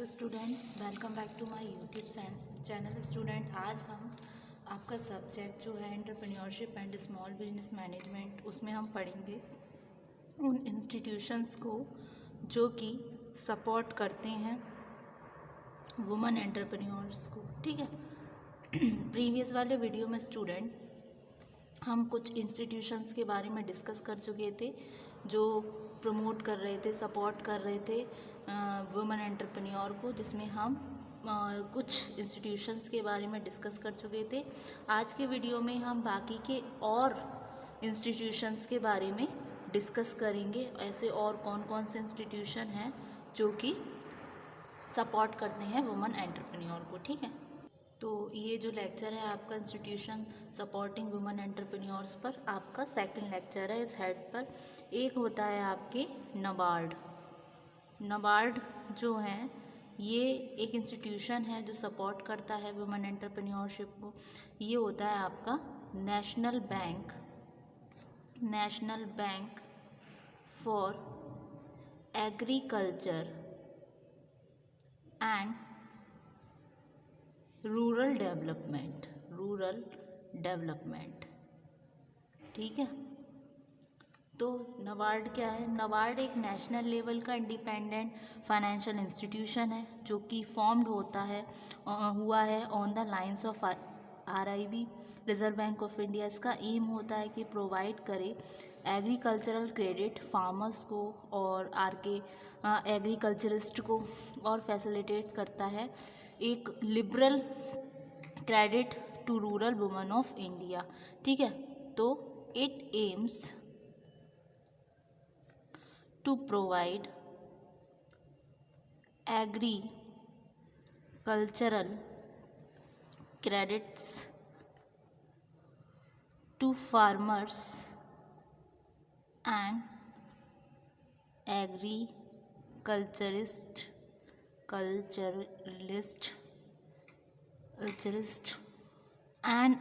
Hello students, welcome back to my YouTube channel. Student, आज हम आपका सब्जेक्ट जो है entrepreneurship and small business management, उसमें हम पढ़ेंगे उन इंस्टीट्यूशंस को जो कि सपोर्ट करते हैं वुमेन एंटरप्रेन्योर्स को। ठीक है। प्रीवियस वाले वीडियो में स्टूडेंट हम कुछ इंस्टीट्यूशंस के बारे में डिस्कस कर चुके थे जो प्रमोट कर रहे थे, सपोर्ट कर रहे थे वुमेन एंटरप्रेन्योर को, जिसमें हम कुछ इंस्टीट्यूशंस के बारे में डिस्कस कर चुके थे। आज के वीडियो में हम बाकी के और इंस्टीट्यूशंस के बारे में डिस्कस करेंगे। ऐसे और कौन कौन से इंस्टीट्यूशन हैं जो कि सपोर्ट करते हैं वुमेन एंटरप्रेन्योर को। ठीक है। तो ये जो लेक्चर है आपका इंस्टीट्यूशन सपोर्टिंग वुमेन एंटरप्रेन्योर्स पर, आपका सेकंड लेक्चर है इस हेड पर। एक होता है आपके नबार्ड। नबार्ड जो है ये एक इंस्टीट्यूशन है जो सपोर्ट करता है वुमेन एंटरप्रेन्योरशिप को। ये होता है आपका national bank for agriculture and rural development. ठीक है। तो नबार्ड क्या है? नबार्ड एक नेशनल लेवल का इंडिपेंडेंट फाइनेंशियल इंस्टीट्यूशन है जो कि फॉर्म्ड हुआ है on the lines of RIB, reserve bank of India. इसका एम होता है कि प्रोवाइड करे एग्रीकल्चरल क्रेडिट फार्मर्स को और एग्रीकल्चरिस्ट को, और फैसिलिटेट करता है एक liberal credit to rural women of India. ठीक है। तो it aims to provide agricultural credits to farmers and agriculturist and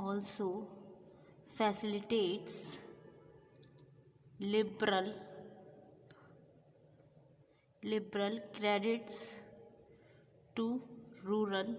also facilitates liberal credits to rural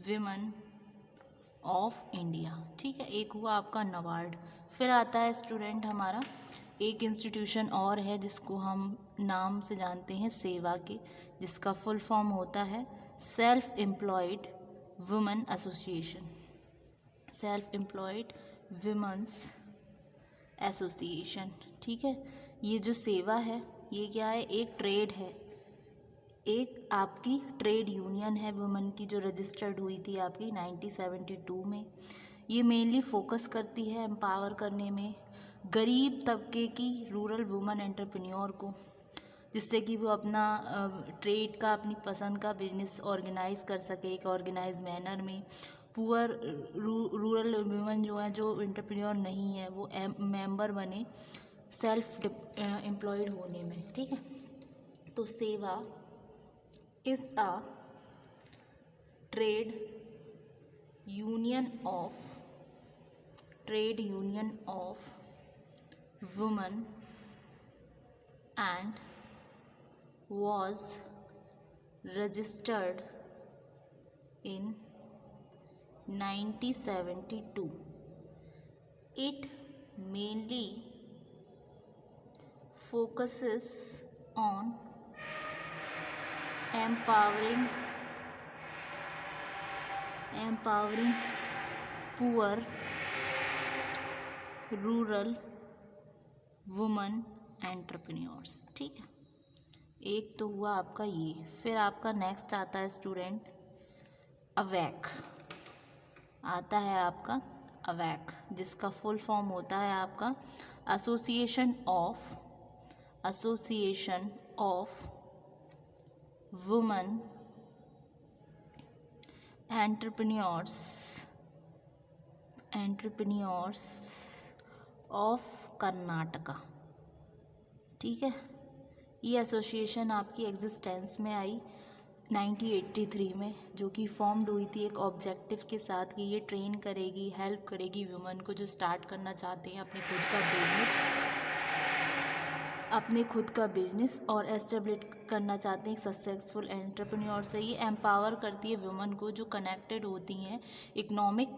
women of India. ठीक है। एक हुआ आपका नबार्ड। फिर आता है स्टूडेंट हमारा एक इंस्टीट्यूशन और है जिसको हम नाम से जानते हैं सेवा के, जिसका फुल फॉर्म होता है सेल्फ एम्प्लॉयड वुमेन एसोसिएशन। ठीक है। ये जो सेवा है ये क्या है? एक ट्रेड है, एक आपकी ट्रेड यूनियन है वुमेन की जो रजिस्टर्ड हुई थी आपकी 1972 में। ये मेनली फोकस करती है एम्पावर करने में गरीब तबके की रूरल वुमेन एंटरप्रेन्योर को, जिससे कि वो अपना ट्रेड का, अपनी पसंद का बिजनेस ऑर्गेनाइज कर सके एक ऑर्गेनाइज मैनर में। पुअर रूरल वुमेन जो है, जो एंटरप्रेन्योर नहीं है, वो मेंबर बने सेल्फ एम्प्लॉयड होने में। ठीक है। तो सेवा is a trade union of women and was registered in 1972. It mainly focuses on empowering poor rural women entrepreneurs. ठीक है। एक तो हुआ आपका ये। फिर आपका नेक्स्ट आता है स्टूडेंट अवैक। आता है आपका अवैक, जिसका फुल फॉर्म होता है आपका association of women entrepreneurs of Karnataka. ठीक है। ये एसोसिएशन आपकी एग्जिस्टेंस में आई 1983 में, जो कि फॉर्म्ड हुई थी एक ऑब्जेक्टिव के साथ कि ये ट्रेन करेगी, हेल्प करेगी वुमेन को जो स्टार्ट करना चाहते हैं अपने खुद का बिजनेस। अपने खुद का बिजनेस और एस्टेब्लिश करना चाहते हैं, एक सक्सेसफुल एंटरप्रेन्योर से। ये एम्पावर करती है वुमन को जो कनेक्टेड होती हैं इकोनॉमिक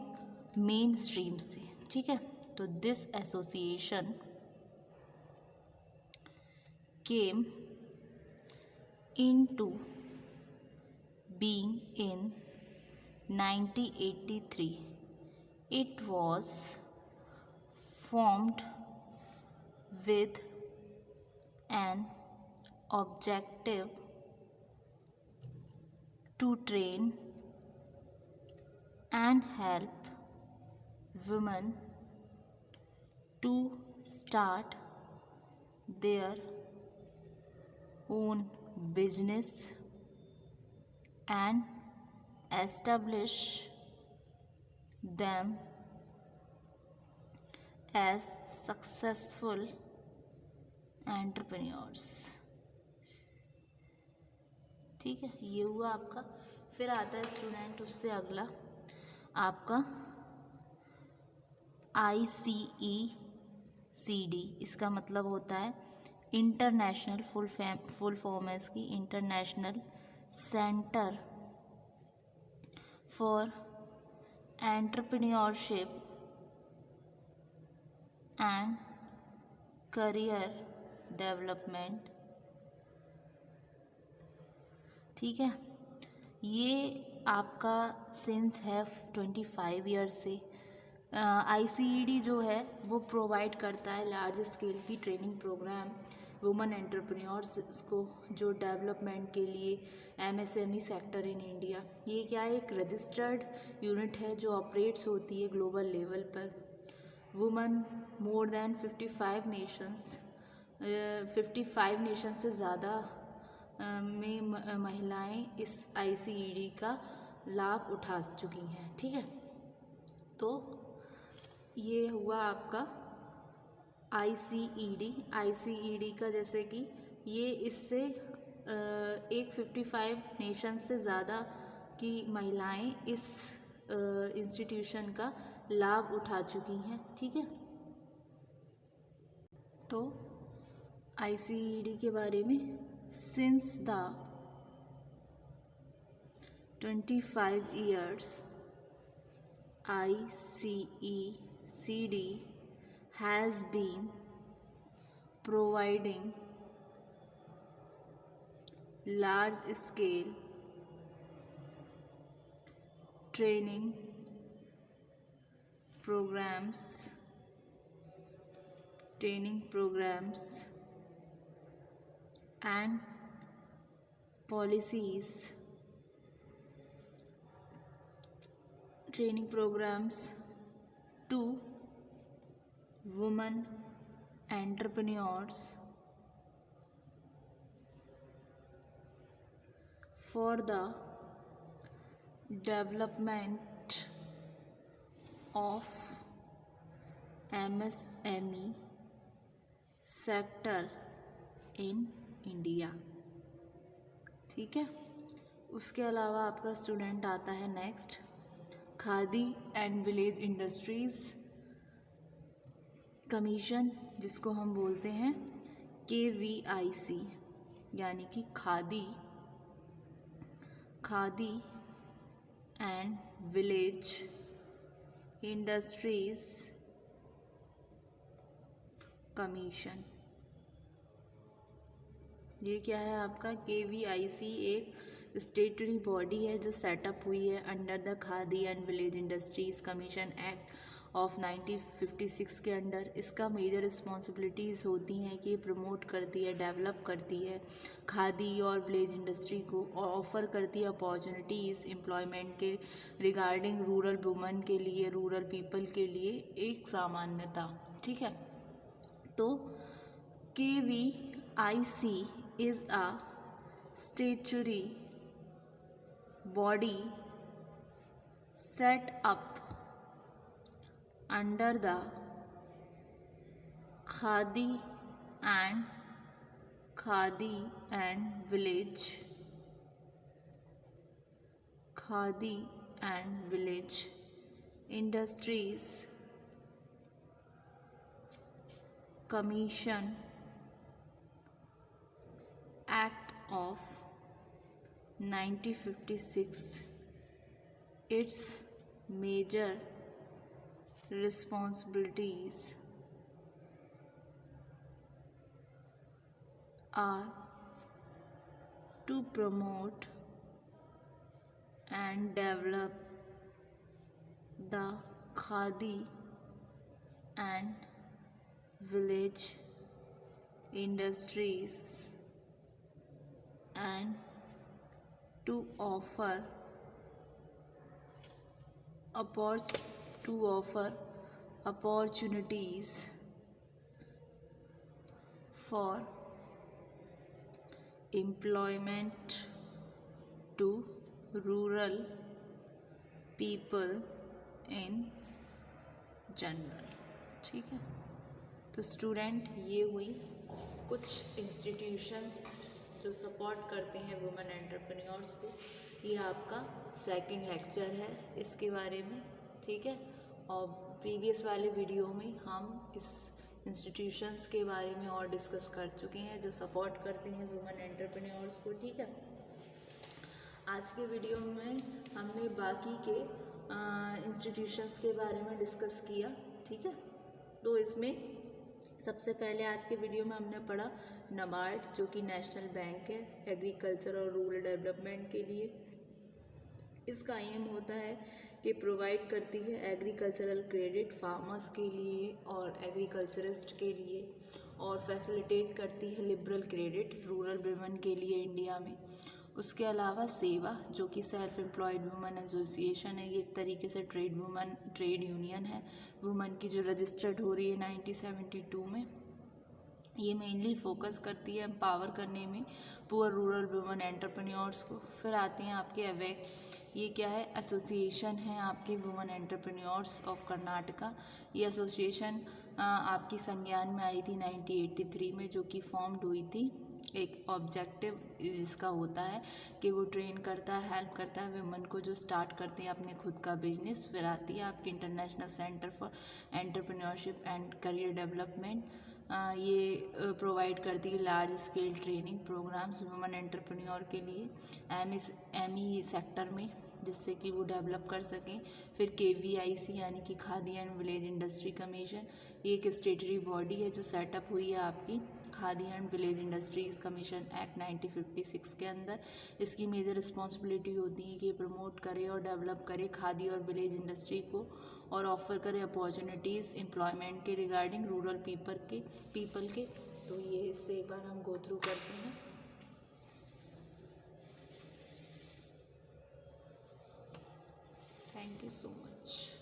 मेन स्ट्रीम से, ठीक है। तो this association came into being in 1983. It was formed with an objective to train and help women to start their own business and establish them as successful entrepreneurs, ठीक है। ये हुआ आपका। फिर आता है स्टूडेंट उससे अगला आपका ICECD। इसका मतलब होता है इंटरनेशनल, फुल फॉर्म है इसकी international centre for entrepreneurship and career development, ठीक है। ये आपका सिंस है 25 ईयर्स से। ICED जो है वो प्रोवाइड करता है लार्ज स्केल की ट्रेनिंग प्रोग्राम वुमेन एंटरप्रेन्योर्स को, जो डेवलपमेंट के लिए MSME सेक्टर इन इंडिया। ये क्या है, एक रजिस्टर्ड यूनिट है जो ऑपरेट्स होती है ग्लोबल लेवल पर। वुमेन मोर देन 55 नेशंस से ज़्यादा में महिलाएं इस ICED का लाभ उठा चुकी हैं, ठीक है। तो ये हुआ आपका ICED का, जैसे कि ये इससे एक 55 नेशन से ज़्यादा की महिलाएं इस इंस्टीट्यूशन का लाभ उठा चुकी हैं, ठीक है। तो ICED के बारे में, since the 25 years ICECD has been providing large scale training programs and policies, to women entrepreneurs for the development of MSME sector in India, ठीक है। उसके अलावा आपका स्टूडेंट आता है next khadi and village industries commission, जिसको हम बोलते हैं KVIC, यानी कि khadi and village industries commission. ये क्या है आपका, KVIC एक स्टेटरी बॉडी है जो सेटअप हुई है under the khadi and village industries commission act of 1956 के अंडर। इसका मेजर रिस्पॉन्सिबिलिटीज़ होती हैं कि ये प्रमोट करती है, डेवलप करती है खादी और विलेज इंडस्ट्री को, और ऑफ़र करती है अपॉर्चुनिटीज़ एम्प्लॉयमेंट के रिगार्डिंग रूरल वुमन के लिए, रूरल पीपल के लिए एक सामान्यता, ठीक है। तो KVIC is a statutory body set up under the Khadi and village industries commission of 1956, its major responsibilities are to promote and develop the khadi and village industries and to offer opportunities for employment to rural people in general. ठीक है, तो student ये हुई कुछ institutions जो support करते हैं women entrepreneurs को। ये आपका सेकंड लेक्चर है इसके बारे में। ठीक है, और प्रीवियस वाले वीडियो में हम इस इंस्टीट्यूशंस के बारे में और डिस्कस कर चुके हैं जो सपोर्ट करते हैं वुमेन एंटरप्रेन्योर्स को। ठीक है, आज के वीडियो में हमने बाकी के इंस्टीट्यूशंस के बारे में डिस्कस किया। ठीक है, तो इसमें सबसे पहले आज के वीडियो में हमने पढ़ा नाबार्ड, जो कि नेशनल बैंक है एग्रीकल्चर और रूरल डेवलपमेंट के लिए। इसका एम होता है कि प्रोवाइड करती है एग्रीकल्चरल क्रेडिट फार्मर्स के लिए और एग्रीकल्चरिस्ट के लिए, और फैसिलिटेट करती है लिबरल क्रेडिट रूरल वुमेन के लिए इंडिया में। उसके अलावा सेवा, जो कि सेल्फ एम्प्लॉयड वुमेन एसोसिएशन है, ये एक तरीके से ट्रेड यूनियन है वुमेन की जो रजिस्टर्ड हो रही है 1972 में। ये मेनली फोकस करती है एम्पावर करने में पुअर रूरल वुमेन एंटरप्रेन्योर्स को। फिर आते हैं आपके अवेक, ये क्या है, एसोसिएशन है आपके वुमेन एंटरप्रेन्योर्स ऑफ कर्नाटका। ये एसोसिएशन आपकी संज्ञान में आई थी 1983 में, जो कि फॉर्म्ड हुई थी। एक ऑब्जेक्टिव जिसका होता है कि वो ट्रेन करता है, हेल्प करता है वुमेन को जो स्टार्ट करते हैं अपने खुद का बिजनेस। फिर आती है आपकी international centre for entrepreneurship and career development. ये प्रोवाइड करती है large scale training programs women entrepreneur के लिए एमई सेक्टर में, जिससे कि वो डेवलप कर सकें। फिर KVIC यानी कि khadi and village industry commission, ये एक स्टेटरी बॉडी है जो सेटअप हुई है आपकी khadi and village industries commission act 1956 के अंदर। इसकी मेजर रिस्पॉन्सिबिलिटी होती है कि प्रमोट करे और डेवलप करे खादी और विलेज इंडस्ट्री को, और ऑफर करे अपॉर्चुनिटीज़ एम्प्लॉयमेंट के रिगार्डिंग रूरल पीपल के। तो ये इससे एक बार हम गो थ्रू करते हैं। Thank you so much.